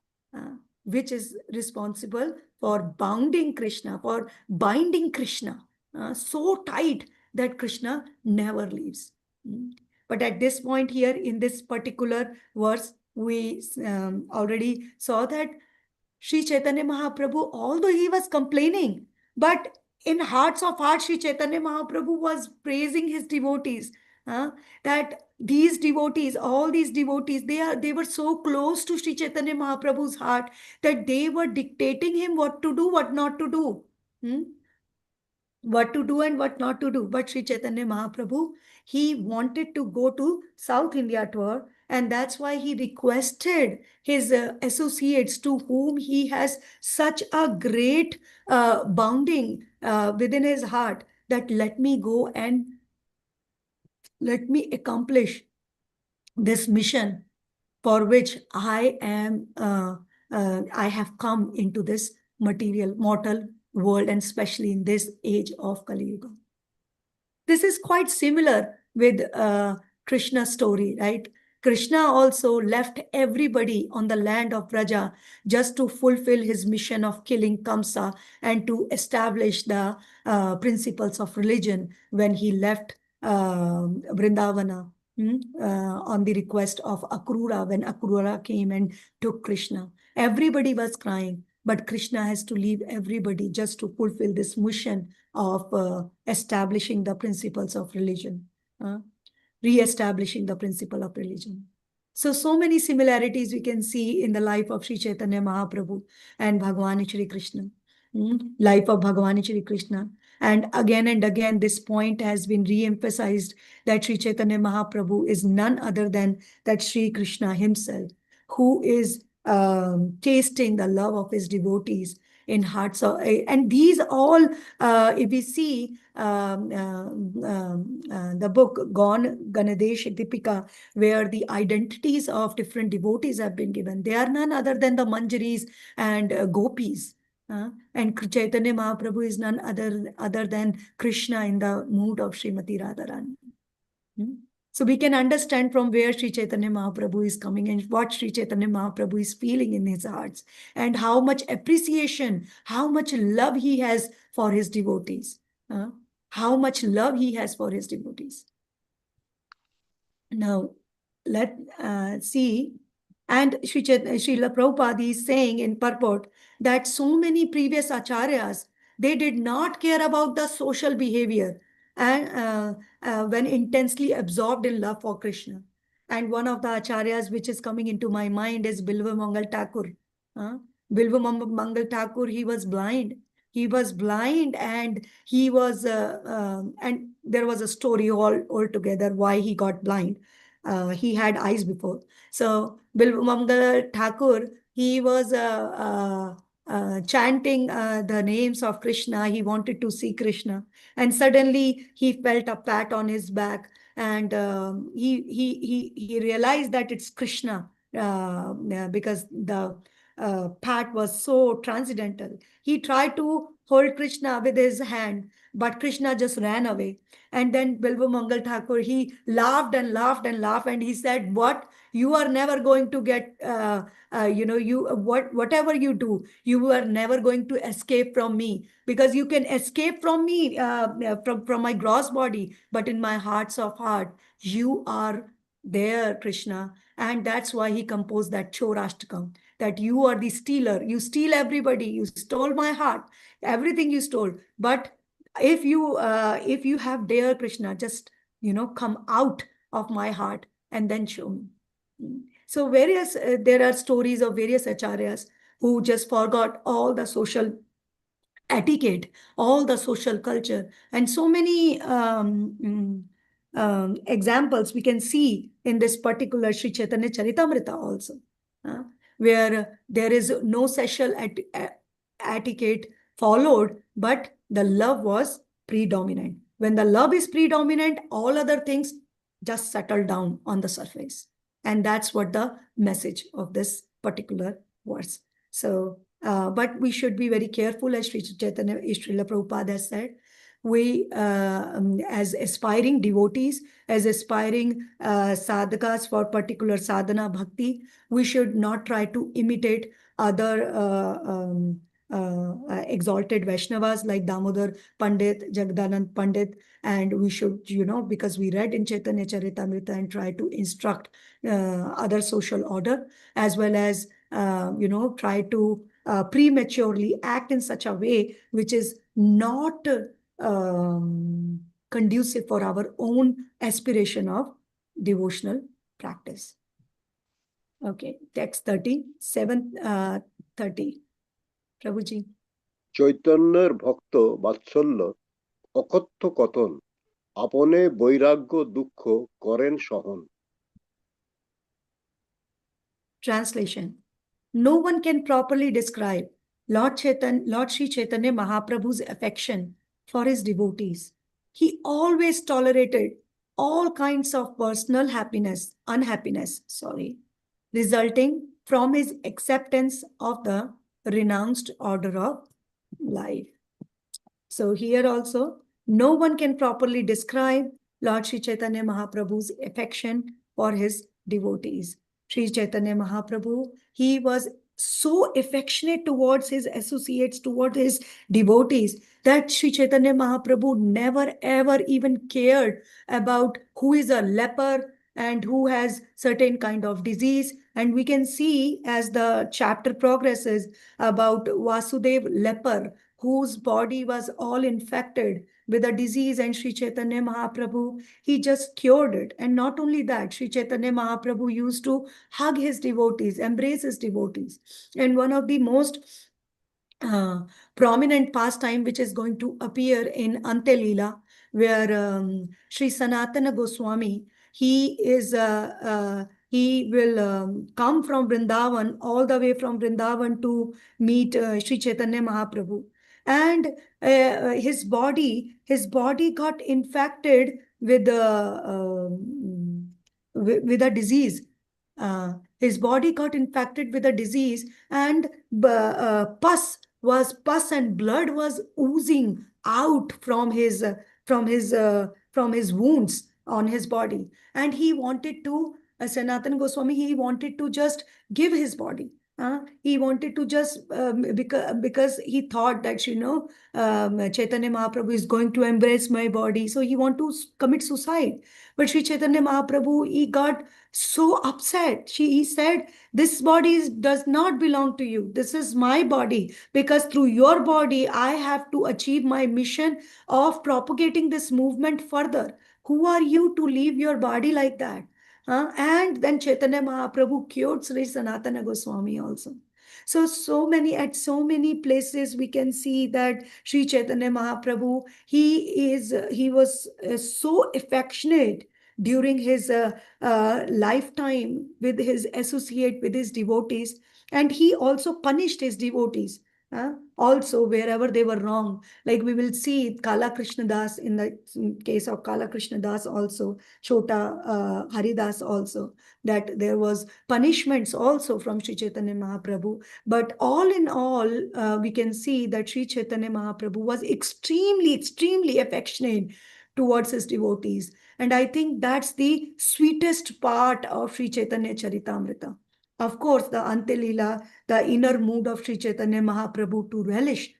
which is responsible for bounding Krishna, for binding Krishna so tight that Krishna never leaves. But at this point here, in this particular verse, we already saw that Sri Chaitanya Mahaprabhu, although he was complaining, but in hearts of hearts, Sri Chaitanya Mahaprabhu was praising his devotees. That these devotees, all these devotees, they were so close to Sri Chaitanya Mahaprabhu's heart that they were dictating him what to do, what not to do. What to do and what not to do. But Sri Chaitanya Mahaprabhu, he wanted to go to South India tour, and that's why he requested his associates, to whom he has such a great bounding within his heart, that let me go and let me accomplish this mission for which I have come into this mortal world, and especially in this age of Kali Yuga. This is quite similar with Krishna's story, right? Krishna also left everybody on the land of Vraja just to fulfill his mission of killing Kamsa and to establish the principles of religion when he left Vrindavana on the request of Akrura, when Akrura came and took Krishna. Everybody was crying, but Krishna has to leave everybody just to fulfill this mission of establishing the principles of religion, re-establishing the principle of religion. So many similarities we can see in the life of Sri Chaitanya Mahaprabhu and Bhagwan Shri Krishna. Life of Bhagwan Shri Krishna. And again, this point has been re-emphasized that Sri Chaitanya Mahaprabhu is none other than that Sri Krishna himself, who is tasting the love of his devotees in hearts of, and these all, if we see the book Ganadesh Deepika, where the identities of different devotees have been given, they are none other than the Manjaris and gopis. And Chaitanya Mahaprabhu is none other than Krishna in the mood of Srimati Radharani. So we can understand from where Sri Chaitanya Mahaprabhu is coming and what Sri Chaitanya Mahaprabhu is feeling in his hearts, and how much appreciation, how much love he has for his devotees. How much love he has for his devotees. Now, let's see. And Srila Prabhupada is saying in purport that so many previous acharyas, they did not care about the social behavior and when intensely absorbed in love for Krishna. And one of the acharyas which is coming into my mind is Bilva Mangal Thakur. Bilva Mangal Thakur, he was blind. He was blind, and he was, and there was a story altogether why he got blind. He had eyes before. So Bilvamangal Thakur, he was chanting the names of Krishna. He wanted to see Krishna, and suddenly he felt a pat on his back, and he realized that it's Krishna because the pat was so transcendental. He tried to hold Krishna with his hand, but Krishna just ran away. And then Bilva Mangal Thakur, he laughed and laughed and laughed, and he said, "What? You are never going to get, whatever you do, you are never going to escape from me, because you can escape from me, from my gross body, but in my hearts of heart, you are there, Krishna." And that's why he composed that Chorashtakam, that you are the stealer. You steal everybody. You stole my heart, everything you stole. But if you have dare, Krishna, just come out of my heart and then show me. So there are stories of various acharyas who just forgot all the social etiquette, all the social culture, and so many examples we can see in this particular Sri Caitanya Caritamrita also, where there is no social etiquette followed, but the love was predominant. When the love is predominant, all other things just settle down on the surface. And that's what the message of this particular verse. So, but we should be very careful, as Sri Chaitanya, Srila Prabhupada has said. We, as aspiring devotees, as aspiring sadhakas for particular sadhana bhakti, we should not try to imitate other exalted Vaishnavas like Damodar Pandit, Jagdanand Pandit, and we should, because we read in Caitanya Caritamrita and try to instruct other social order, as well as, try to prematurely act in such a way which is not conducive for our own aspiration of devotional practice. Okay, text 30, 730. Prabhuji. চৈতন্যের ভক্ত বাৎসল্য অকথ্য কথন আপনে বৈরাগ্য দুঃখ করেন সহন. Translation. No one can properly describe Lord Sri Chaitanya Mahaprabhu's affection for his devotees. He always tolerated all kinds of personal unhappiness, resulting from his acceptance of the renounced order of life. So here also, no one can properly describe Lord Sri Chaitanya Mahaprabhu's affection for his devotees. Sri Chaitanya Mahaprabhu, he was so affectionate towards his associates, towards his devotees, that Sri Chaitanya Mahaprabhu never ever even cared about who is a leper and who has certain kind of disease. And we can see as the chapter progresses about Vasudev leper, whose body was all infected with a disease, and Sri Chaitanya Mahaprabhu, he just cured it. And not only that, Sri Chaitanya Mahaprabhu used to hug his devotees, embrace his devotees. And one of the most prominent pastime which is going to appear in Ante Leela, where Sri Sanatana Goswami, he will come from Vrindavan, all the way from Vrindavan to meet Sri Chaitanya Mahaprabhu. And his body got infected with with a disease. His body got infected with a disease, and pus and blood was oozing out from his wounds on his body. And he wanted to, Sanatana Goswami, he wanted to just give his body. He wanted to just because he thought that Chaitanya Mahaprabhu is going to embrace my body, so he want to commit suicide. But Sri Chaitanya Mahaprabhu, he got so upset. He said, this body does not belong to you. This is my body, because through your body, I have to achieve my mission of propagating this movement further. Who are you to leave your body like that? And then Chaitanya Mahaprabhu cured Sri Sanatana Goswami also. At so many places we can see that Sri Chaitanya Mahaprabhu, he was so affectionate during his lifetime with his associate, with his devotees, and he also punished his devotees. Also, wherever they were wrong, like we will see Kala Krishna Das, in the case of Kala Krishna Das also, Chota Haridas also, that there was punishments also from Sri Chaitanya Mahaprabhu. But all in all, we can see that Sri Chaitanya Mahaprabhu was extremely affectionate towards his devotees. And I think that's the sweetest part of Sri Chaitanya Charitamrita. Of course, the Ante Leela, the inner mood of Sri Chaitanya Mahaprabhu to relish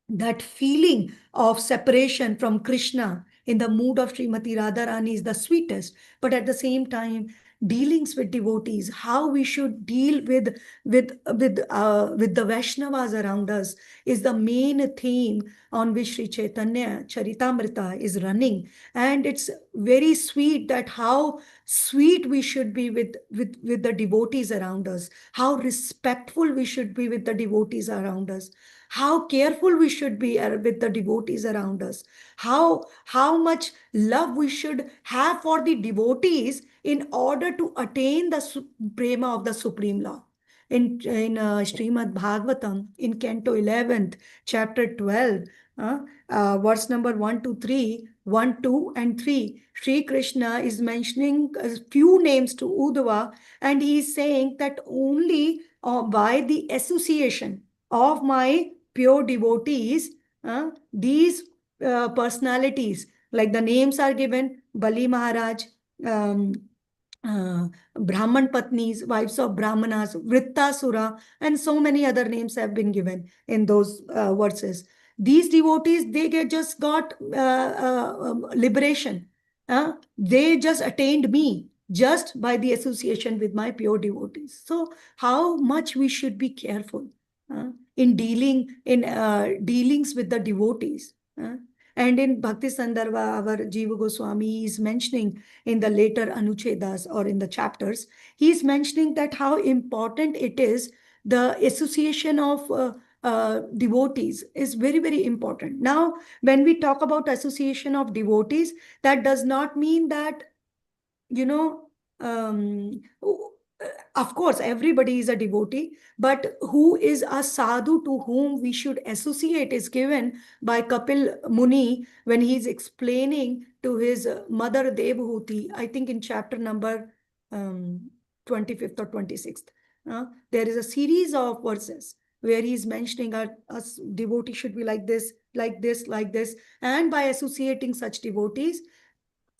that feeling of separation from Krishna in the mood of Srimati Radharani is the sweetest. But at the same time, dealings with devotees, how we should deal with the Vaishnavas around us, is the main theme on which Sri Chaitanya Charitamrita is running. And it's very sweet that how sweet we should be with the devotees around us, how respectful we should be with the devotees around us, how careful we should be with the devotees around us, how much love we should have for the devotees in order to attain the prema of the Supreme Lord. In Srimad Bhagavatam, in Canto 11th, chapter 12, verse number 1 to 3, 1, 2, and 3, Sri Krishna is mentioning a few names to Uddhava, and he is saying that only by the association of my pure devotees, these personalities, like the names are given, Bali Maharaj, Brahman Patnis, wives of Brahmanas, Vrittasura, and so many other names have been given in those verses. These devotees, they just got liberation. They just attained me just by the association with my pure devotees. So how much we should be careful in dealings with the devotees. And in Bhakti Sandarbha, our Jiva Goswami is mentioning in the later Anuchedas or in the chapters, he is mentioning that how important it is, the association of devotees is very important. Now, when we talk about association of devotees, that does not mean that, of course, everybody is a devotee, but who is a sadhu to whom we should associate is given by Kapil Muni when he is explaining to his mother Devhuti, I think in chapter number 25th or 26th. There is a series of verses where he is mentioning a devotee should be like this, like this, like this. And by associating such devotees,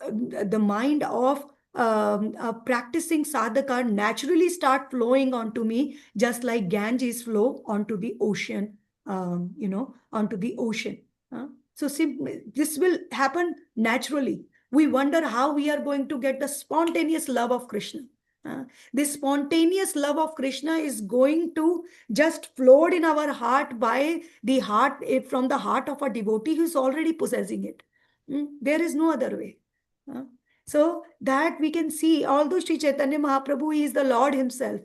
the mind of practicing sadhaka naturally start flowing onto me, just like Ganges flow onto the ocean, onto the ocean. So this will happen naturally. We wonder how we are going to get the spontaneous love of Krishna. This spontaneous love of Krishna is going to just float in our heart by the heart, from the heart of a devotee who is already possessing it. There is no other way. So that we can see, although Sri Chaitanya Mahaprabhu is the Lord himself,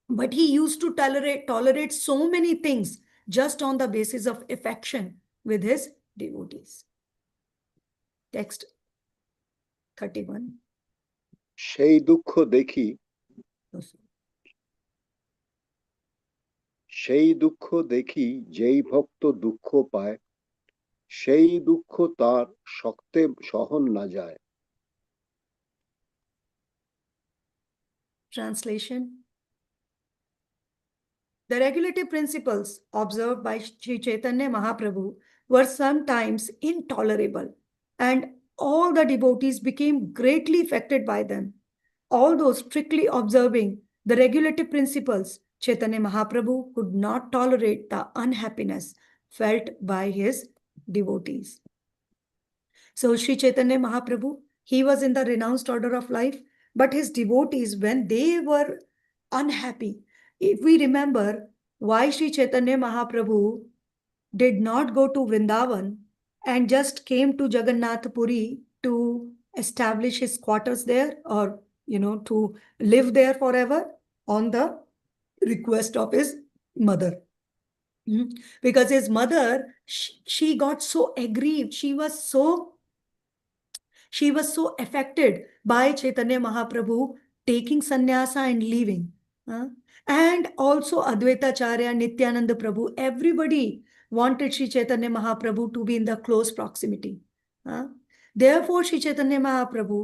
But he used to tolerate so many things just on the basis of affection with his devotees. Text 31. সেই দুঃখ দেখি সেই দুঃখ দেখি যেই ভক্ত দুঃখ পায় সেই দুঃখ তার শক্তে সহন না যায়। Translation. The regulative principles observed by Sri Chaitanya Mahaprabhu were sometimes intolerable, and all the devotees became greatly affected by them. Although strictly observing the regulative principles, Chaitanya Mahaprabhu could not tolerate the unhappiness felt by his devotees. So Sri Chaitanya Mahaprabhu, he was in the renounced order of life, but his devotees, when they were unhappy, if we remember why Sri Chaitanya Mahaprabhu did not go to Vrindavan and just came to Jagannath Puri to establish his quarters there, or to live there forever on the request of his mother. Because his mother, she got so aggrieved, she was so affected by Chaitanya Mahaprabhu taking sannyasa and leaving. And also Advaita Acharya, Nityananda Prabhu, everybody wanted Sri Chaitanya Mahaprabhu to be in the close proximity. Therefore, Sri Chaitanya Mahaprabhu,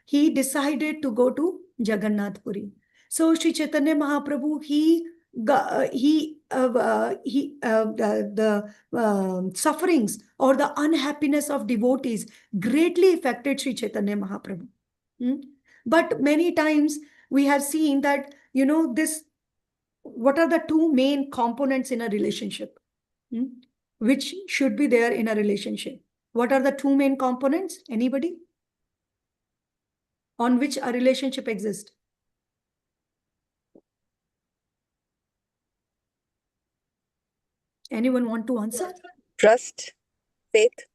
he decided to go to Jagannath Puri. So Sri Chaitanya Mahaprabhu, the sufferings or the unhappiness of devotees greatly affected Sri Chaitanya Mahaprabhu. But many times we have seen that, what are the two main components in a relationship? Which should be there in a relationship? What are the two main components? Anybody? On which a relationship exists? Anyone want to answer? Trust, faith.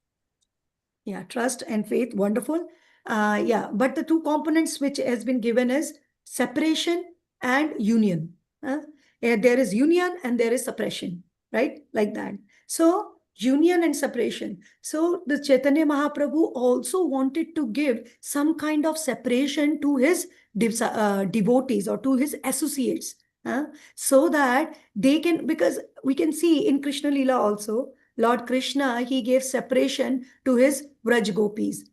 Yeah, trust and faith, wonderful. Yeah, but the two components which has been given is separation and union. There is union and there is suppression, right? Like that. So union and separation. So the Chaitanya Mahaprabhu also wanted to give some kind of separation to his devotees or to his associates. So that they can, because we can see in Krishna Lila also, Lord Krishna, he gave separation to his Vraj Gopis,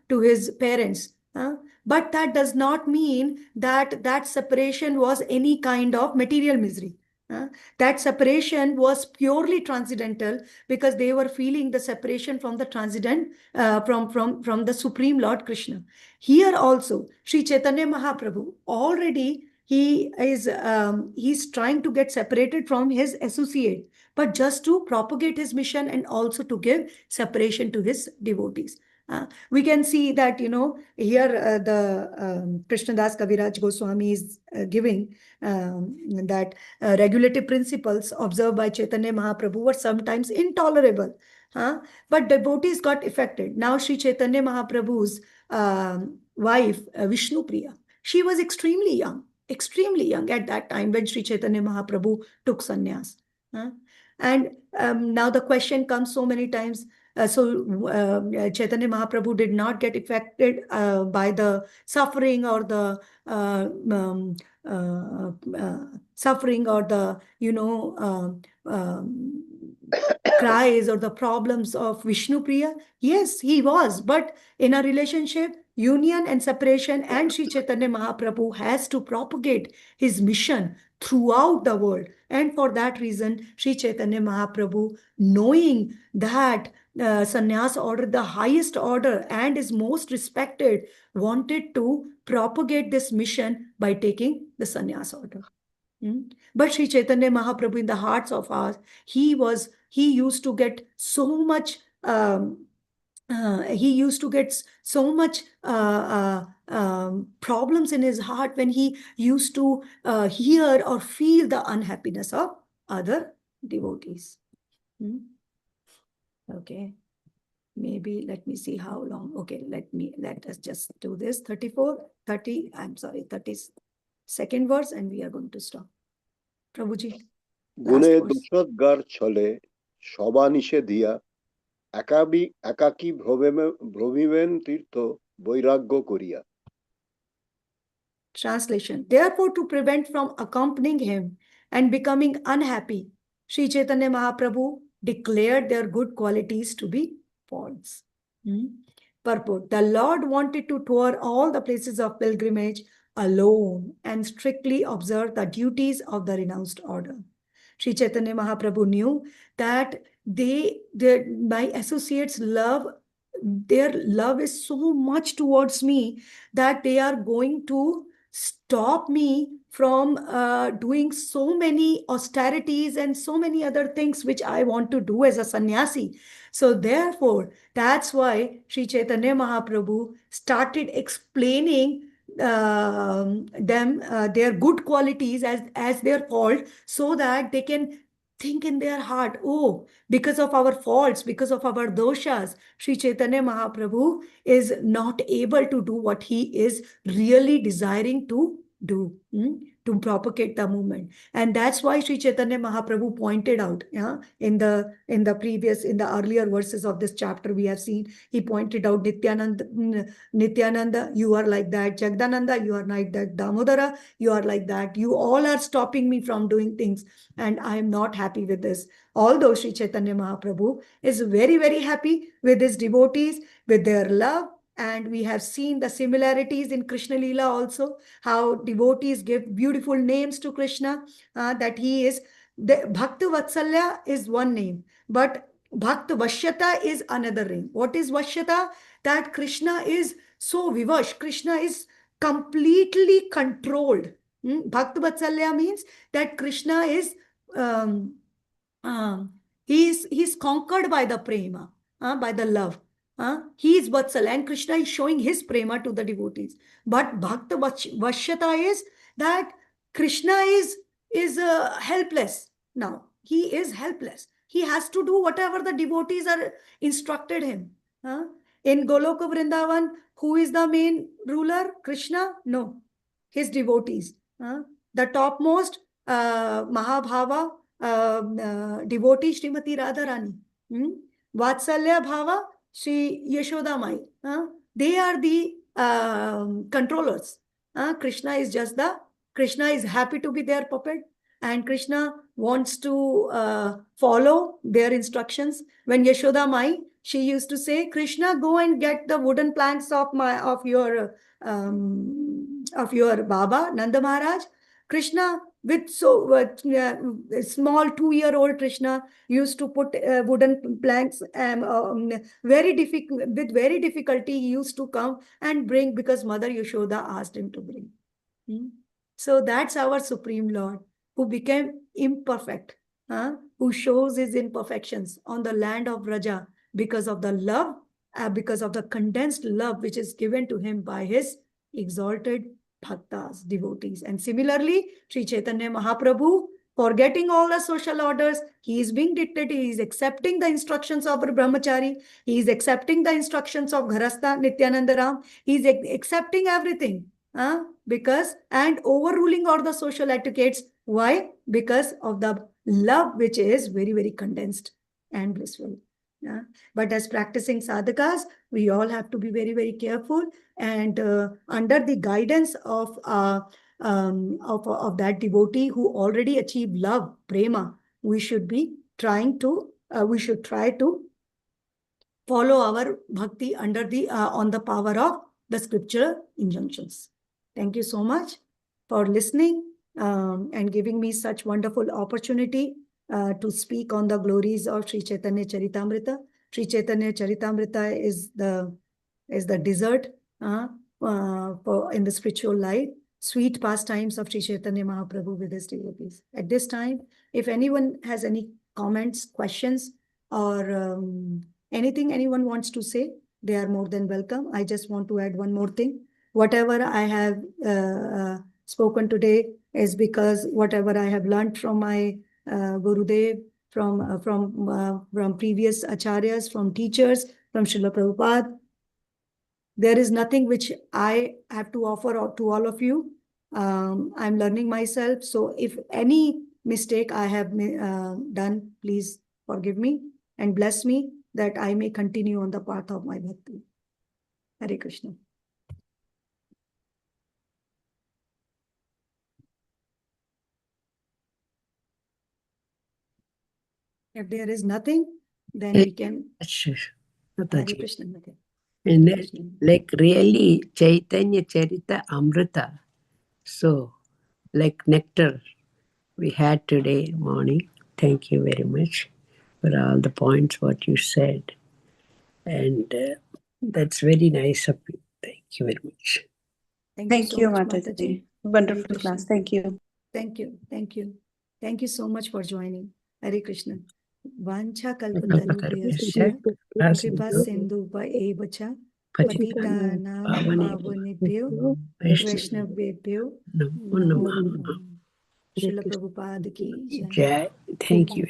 to his parents. But that does not mean that that separation was any kind of material misery. That separation was purely transcendental, because they were feeling the separation from the transcendent, from the Supreme Lord Krishna. Here also, Sri Chaitanya Mahaprabhu, already he's trying to get separated from his associate, but just to propagate his mission and also to give separation to his devotees. We can see that, here the Krishnadas Kaviraj Goswami is giving that regulative principles observed by Chaitanya Mahaprabhu were sometimes intolerable. But devotees got affected. Now Sri Chaitanya Mahaprabhu's wife, Vishnu Priya, she was extremely young at that time when Sri Chaitanya Mahaprabhu took sannyas. And now the question comes so many times. Chaitanya Mahaprabhu did not get affected by the suffering or the suffering or the cries or the problems of Vishnu Priya. Yes, he was, but in a relationship, union and separation, and Sri Chaitanya Mahaprabhu has to propagate his mission throughout the world. And for that reason, Sri Chaitanya Mahaprabhu, knowing that sannyas order, the highest order and is most respected, wanted to propagate this mission by taking the sannyas order. But Sri Chaitanya Mahaprabhu, in the hearts of us, he used to get so much problems in his heart when he used to hear or feel the unhappiness of other devotees. Okay, maybe let me see how long. Okay, let us just do this. 32nd verse, and we are going to stop. Prabhuji. গুণে Last verse. দোষোদ্গার ছলে সবানিশে দিয়া একাকী ভ্রমিবেন তীর্থ বৈরাগ্য করিয়া। Translation. Therefore, to prevent from accompanying him and becoming unhappy, Sri Chaitanya Mahaprabhu declared their good qualities to be false. Purport. The Lord wanted to tour all the places of pilgrimage alone and strictly observe the duties of the renounced order. Sri Chaitanya Mahaprabhu knew that my associates their love is so much towards me that they are going to stop me from doing so many austerities and so many other things which I want to do as a sannyasi. So therefore, that's why Sri Chaitanya Mahaprabhu started explaining them their good qualities as they're called, so that they can think in their heart, oh, because of our faults, because of our doshas, Sri Chaitanya Mahaprabhu is not able to do what he is really desiring to do, to propagate the movement. And that's why Sri Chaitanya Mahaprabhu pointed out, in the earlier verses of this chapter we have seen, he pointed out Nityananda, you are like that. Jagdananda, you are like that. Damodara, you are like that. You all are stopping me from doing things, and I am not happy with this. Although Sri Chaitanya Mahaprabhu is very, very happy with his devotees, with their love, and we have seen the similarities in Krishna Leela also, how devotees give beautiful names to Krishna, that he is, the Bhakta Vatsalya is one name, but Bhakta Vashyata is another name. What is Vashyata? That Krishna is so vivash, Krishna is completely controlled. Bhakta Vatsalya means that Krishna is, he's conquered by the prema, by the love. He is Vatsal, and Krishna is showing his prema to the devotees. But Bhakta Vashyata is that Krishna is helpless now. He is helpless. He has to do whatever the devotees are instructed him. In Goloka Vrindavan, who is the main ruler? Krishna? No, his devotees. The topmost Mahabhava devotee Srimati Radharani. Vatsalya Bhava Sri Yashoda Mai. They are the controllers. Krishna is happy to be their puppet, and Krishna wants to follow their instructions. When Yashoda Mai, she used to say, Krishna, go and get the wooden planks of your Baba, Nanda Maharaj. Krishna, with small 2-year-old Krishna used to put wooden planks, with very difficulty he used to come and bring, because Mother Yashoda asked him to bring. So that's our Supreme Lord, who became imperfect, who shows his imperfections on the land of Raja because of the love, because of the condensed love which is given to him by his exalted bhaktas, devotees. And similarly, Sri Chaitanya Mahaprabhu, forgetting all the social orders, he is being dictated, he is accepting the instructions of Brahmachari, he is accepting the instructions of Gharastha, Nityananda Ram, he is accepting everything, because, and overruling all the social etiquettes. Why? Because of the love which is very, very condensed and blissful. But as practicing sadhakas, we all have to be very, very careful, and under the guidance of that devotee who already achieved love, prema, we should try to follow our bhakti under on the power of the scriptural injunctions. Thank you so much for listening and giving me such wonderful opportunity to speak on the glories of Sri Caitanya Caritamrita. Sri Caitanya Caritamrita is the dessert in the spiritual life, sweet pastimes of Sri Chaitanya Mahaprabhu with his devotees. At this time, if anyone has any comments, questions, or anything anyone wants to say, they are more than welcome. I just want to add one more thing. Whatever I have spoken today is because whatever I have learned from my Gurudev, from previous acharyas, from teachers, from Srila Prabhupada. There is nothing which I have to offer to all of you. I'm learning myself. So if any mistake I have done, please forgive me and bless me that I may continue on the path of my bhakti. Hare Krishna. If there is nothing, then we can. Hare Mataji. Krishna. Hare And then, Krishna. like really, Caitanya Caritamrita. So, like nectar we had today morning. Thank you very much for all the points what you said. And that's very nice of you. Thank you very much. Thank so you, much, Mataji. Wonderful Krishna. class. Thank you. Thank you. Thank you. Thank you so much for joining. Hare Krishna. Vancha Kalpatarubhyascha, kalpatarubhyascha kripa sindhu evacha patitanam pavanebhyo vaishnavebhyo Namo namo Namaha. namaha. Srila Prabhupada ki jai. Jai. Thank you.